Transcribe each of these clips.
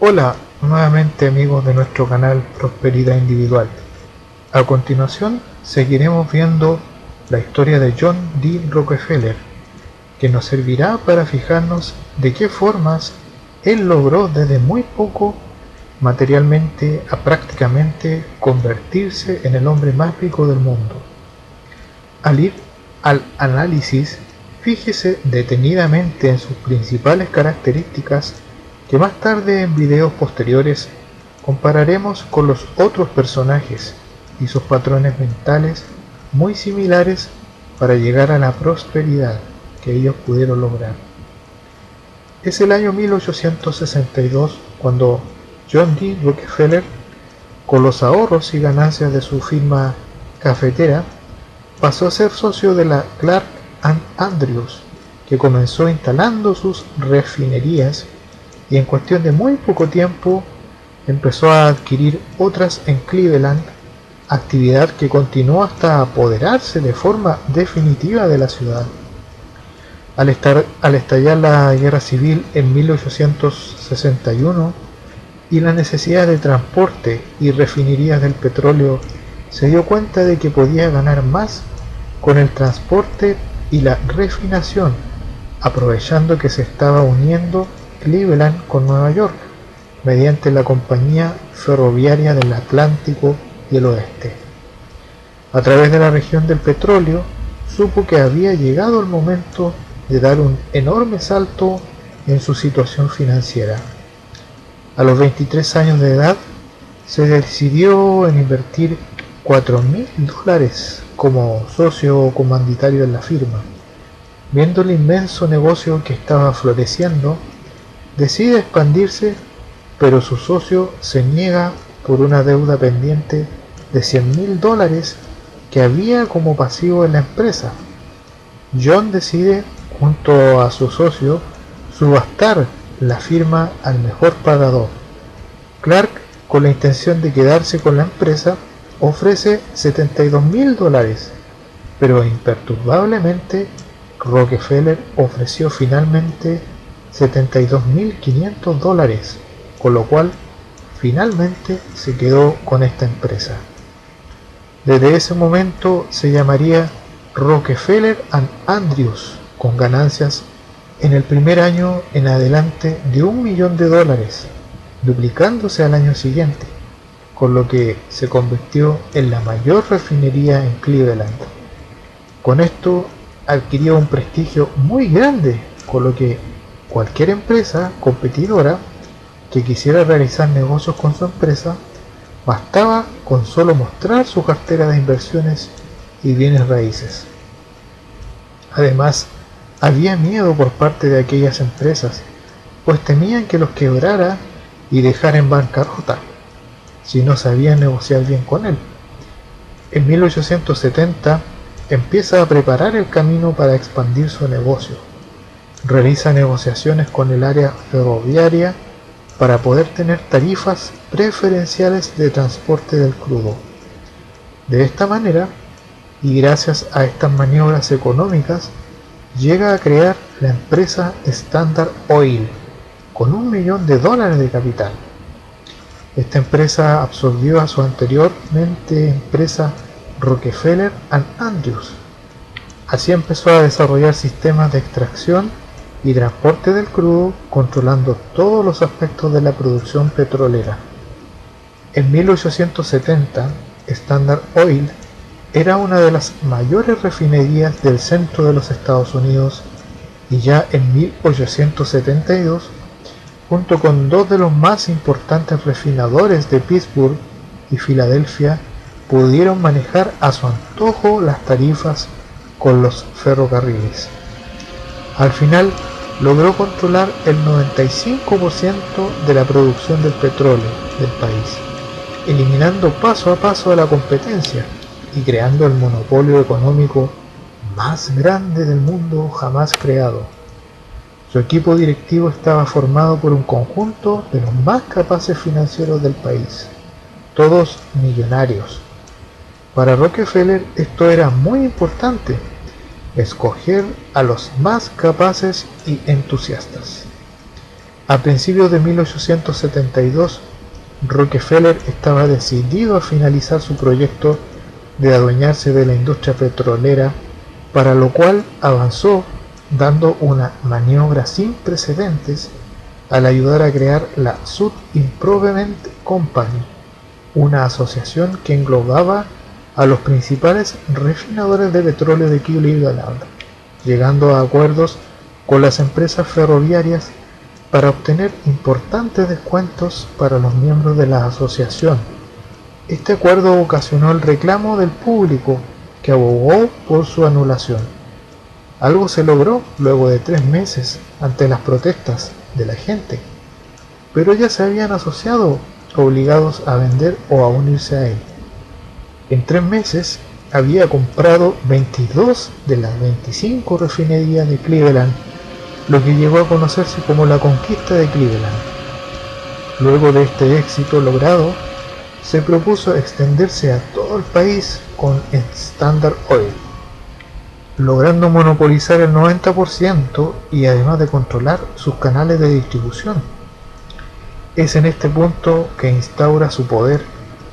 Hola, nuevamente amigos de nuestro canal Prosperidad Individual. A continuación seguiremos viendo la historia de John D. Rockefeller, que nos servirá para fijarnos de qué formas él logró desde muy poco materialmente a prácticamente convertirse en el hombre más rico del mundo. Al ir al análisis, fíjese detenidamente en sus principales características que más tarde en videos posteriores compararemos con los otros personajes y sus patrones mentales muy similares para llegar a la prosperidad que ellos pudieron lograr. Es el año 1862 cuando John D. Rockefeller, con los ahorros y ganancias de su firma cafetera, pasó a ser socio de la Clark & Andrews, que comenzó instalando sus refinerías y en cuestión de muy poco tiempo empezó a adquirir otras en Cleveland, actividad que continuó hasta apoderarse de forma definitiva de la ciudad. Al estallar la guerra civil en 1861 y la necesidad de transporte y refinerías del petróleo, se dio cuenta de que podía ganar más con el transporte y la refinación, aprovechando que se estaba uniendo Cleveland con Nueva York mediante la Compañía Ferroviaria del Atlántico y el Oeste. A través de la región del petróleo, supo que había llegado el momento de dar un enorme salto en su situación financiera. A los 23 años de edad, se decidió en invertir $4.000 como socio comanditario en la firma. Viendo el inmenso negocio que estaba floreciendo, decide expandirse, pero su socio se niega por una deuda pendiente de $100.000 que había como pasivo en la empresa. John decide, junto a su socio, subastar la firma al mejor pagador. Clark, con la intención de quedarse con la empresa, ofrece $72.000, pero imperturbablemente Rockefeller ofreció finalmente $72.500, con lo cual finalmente se quedó con esta empresa. Desde ese momento se llamaría Rockefeller & Andrews, con ganancias en el primer año en adelante de $1 millón, duplicándose al año siguiente, con lo que se convirtió en la mayor refinería en Cleveland. Con esto adquirió un prestigio muy grande, con lo que cualquier empresa competidora que quisiera realizar negocios con su empresa, bastaba con solo mostrar su cartera de inversiones y bienes raíces. Además, había miedo por parte de aquellas empresas, pues temían que los quebrara y dejara en bancarrota si no sabían negociar bien con él. En 1870 empieza a preparar el camino para expandir su negocio. Realiza negociaciones con el área ferroviaria para poder tener tarifas preferenciales de transporte del crudo. De esta manera, y gracias a estas maniobras económicas, llega a crear la empresa Standard Oil con $1 millón de capital. Esta empresa absorbió a su anteriormente empresa Rockefeller & Andrews. Así empezó a desarrollar sistemas de extracción y transporte del crudo, controlando todos los aspectos de la producción petrolera. En 1870, Standard Oil era una de las mayores refinerías del centro de los Estados Unidos, y ya en 1872, junto con dos de los más importantes refinadores de Pittsburgh y Filadelfia, pudieron manejar a su antojo las tarifas con los ferrocarriles. Al final, logró controlar el 95% de la producción del petróleo del país, eliminando paso a paso a la competencia y creando el monopolio económico más grande del mundo jamás creado. Su equipo directivo estaba formado por un conjunto de los más capaces financieros del país, todos millonarios. Para Rockefeller esto era muy importante, escoger a los más capaces y entusiastas. A principios de 1872, Rockefeller estaba decidido a finalizar su proyecto de adueñarse de la industria petrolera, para lo cual avanzó dando una maniobra sin precedentes al ayudar a crear la Sud Improvement Company, una asociación que englobaba a los principales refinadores de petróleo de Cleveland, llegando a acuerdos con las empresas ferroviarias para obtener importantes descuentos para los miembros de la asociación. Este acuerdo ocasionó el reclamo del público, que abogó por su anulación. Algo se logró luego de 3 meses ante las protestas de la gente, pero ya se habían asociado, obligados a vender o a unirse a él. En 3 meses había comprado 22 de las 25 refinerías de Cleveland, lo que llegó a conocerse como la conquista de Cleveland. Luego de este éxito logrado, se propuso extenderse a todo el país con Standard Oil, logrando monopolizar el 90% y además de controlar sus canales de distribución. Es en este punto que instaura su poder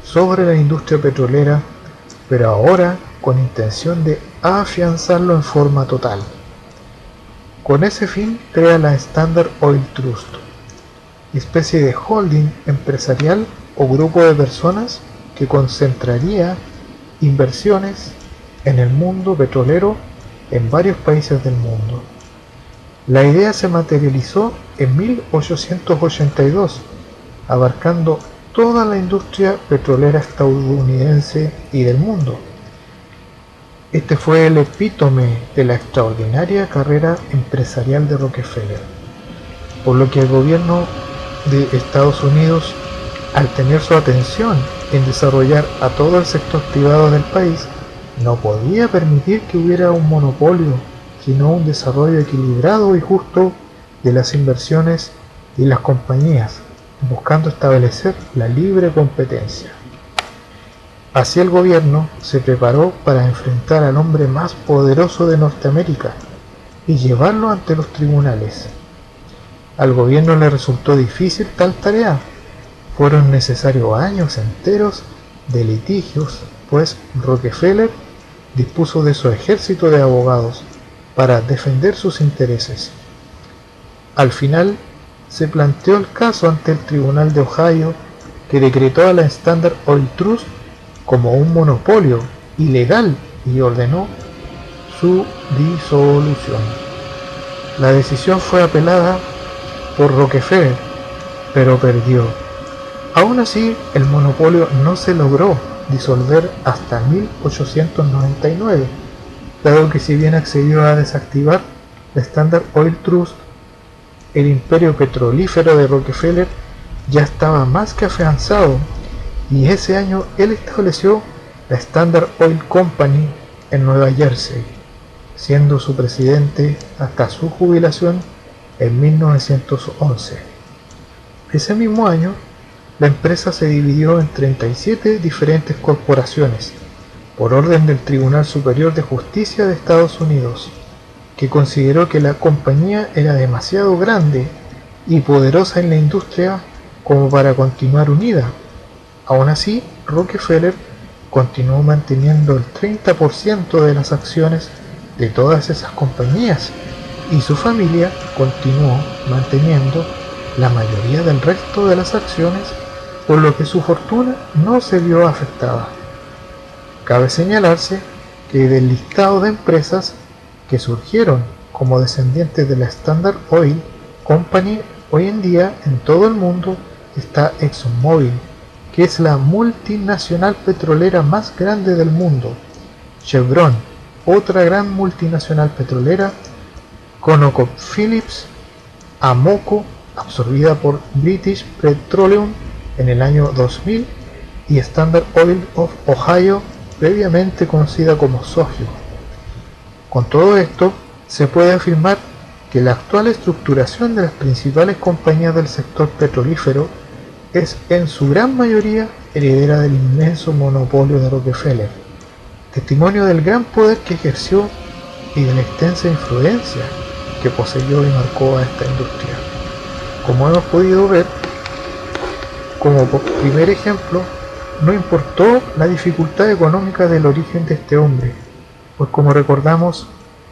sobre la industria petrolera, pero ahora con intención de afianzarlo en forma total. Con ese fin crea la Standard Oil Trust, especie de holding empresarial o grupo de personas que concentraría inversiones en el mundo petrolero en varios países del mundo. La idea se materializó en 1882, abarcando toda la industria petrolera estadounidense y del mundo. Este fue el epítome de la extraordinaria carrera empresarial de Rockefeller, por lo que el gobierno de Estados Unidos, al tener su atención en desarrollar a todo el sector privado del país, no podía permitir que hubiera un monopolio, sino un desarrollo equilibrado y justo de las inversiones y las compañías, buscando establecer la libre competencia. Así el gobierno se preparó para enfrentar al hombre más poderoso de Norteamérica y llevarlo ante los tribunales. Al gobierno le resultó difícil tal tarea. Fueron necesarios años enteros de litigios, pues Rockefeller dispuso de su ejército de abogados para defender sus intereses. Al final, se planteó el caso ante el Tribunal de Ohio, que decretó a la Standard Oil Trust como un monopolio ilegal y ordenó su disolución. La decisión fue apelada por Rockefeller, pero perdió. Aún así, el monopolio no se logró disolver hasta 1899, dado que si bien accedió a desactivar la Standard Oil Trust, el imperio petrolífero de Rockefeller ya estaba más que afianzado, y ese año él estableció la Standard Oil Company en Nueva Jersey, siendo su presidente hasta su jubilación en 1911. Ese mismo año, la empresa se dividió en 37 diferentes corporaciones, por orden del Tribunal Superior de Justicia de Estados Unidos, que consideró que la compañía era demasiado grande y poderosa en la industria como para continuar unida. Aún así, Rockefeller continuó manteniendo el 30% de las acciones de todas esas compañías, y su familia continuó manteniendo la mayoría del resto de las acciones, por lo que su fortuna no se vio afectada. Cabe señalarse que del listado de empresas que surgieron como descendientes de la Standard Oil Company, hoy en día en todo el mundo está ExxonMobil, que es la multinacional petrolera más grande del mundo, Chevron, otra gran multinacional petrolera, ConocoPhillips, Amoco, absorbida por British Petroleum en el año 2000, y Standard Oil of Ohio, previamente conocida como Sogio. Con todo esto, se puede afirmar que la actual estructuración de las principales compañías del sector petrolífero es en su gran mayoría heredera del inmenso monopolio de Rockefeller, testimonio del gran poder que ejerció y de la extensa influencia que poseyó y marcó a esta industria. como hemos podido ver, como primer ejemplo, no importó la dificultad económica del origen de este hombre, pues como recordamos,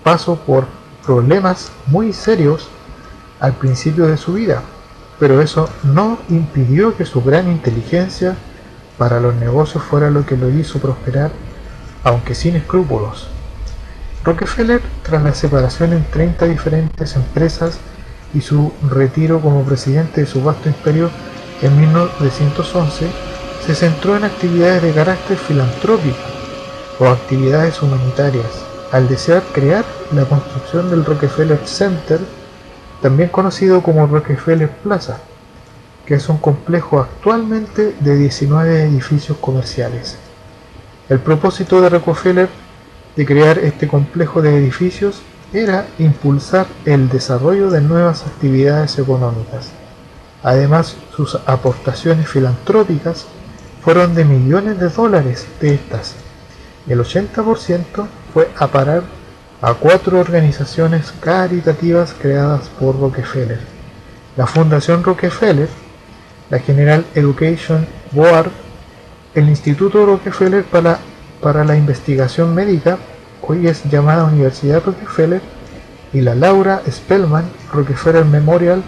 pasó por problemas muy serios al principio de su vida, pero eso no impidió que su gran inteligencia para los negocios fuera lo que lo hizo prosperar, aunque sin escrúpulos. Rockefeller, tras la separación en 30 diferentes empresas y su retiro como presidente de su vasto imperio en 1911, se centró en actividades de carácter filantrópico o actividades humanitarias, al desear crear la construcción del Rockefeller Center, también conocido como Rockefeller Plaza, que es un complejo actualmente de 19 edificios comerciales. El propósito de Rockefeller de crear este complejo de edificios era impulsar el desarrollo de nuevas actividades económicas. Además, sus aportaciones filantrópicas fueron de millones de dólares de estas. El 80% fue a parar a 4 organizaciones caritativas creadas por Rockefeller: la Fundación Rockefeller, la General Education Board, el Instituto Rockefeller para la Investigación Médica, hoy es llamada Universidad Rockefeller, y la Laura Spelman Rockefeller Memorial,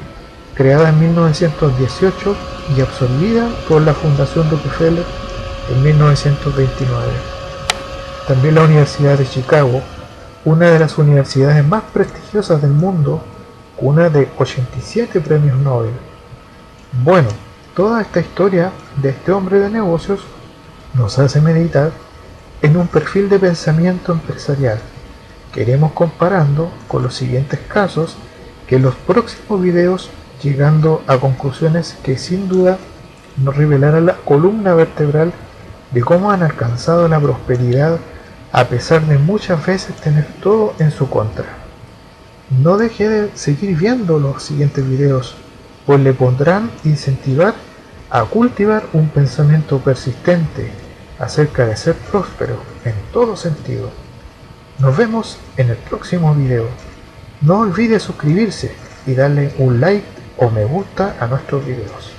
creada en 1918 y absorbida por la Fundación Rockefeller en 1929. También la Universidad de Chicago, una de las universidades más prestigiosas del mundo, cuna de 87 premios Nobel. Bueno, toda esta historia de este hombre de negocios nos hace meditar en un perfil de pensamiento empresarial que iremos comparando con los siguientes casos, que en los próximos videos, llegando a conclusiones que sin duda nos revelarán la columna vertebral de cómo han alcanzado la prosperidad a pesar de muchas veces tener todo en su contra. No deje de seguir viendo los siguientes videos, pues le pondrán incentivar a cultivar un pensamiento persistente acerca de ser próspero en todo sentido. Nos vemos en el próximo video. No olvide suscribirse y darle un like o me gusta a nuestros videos.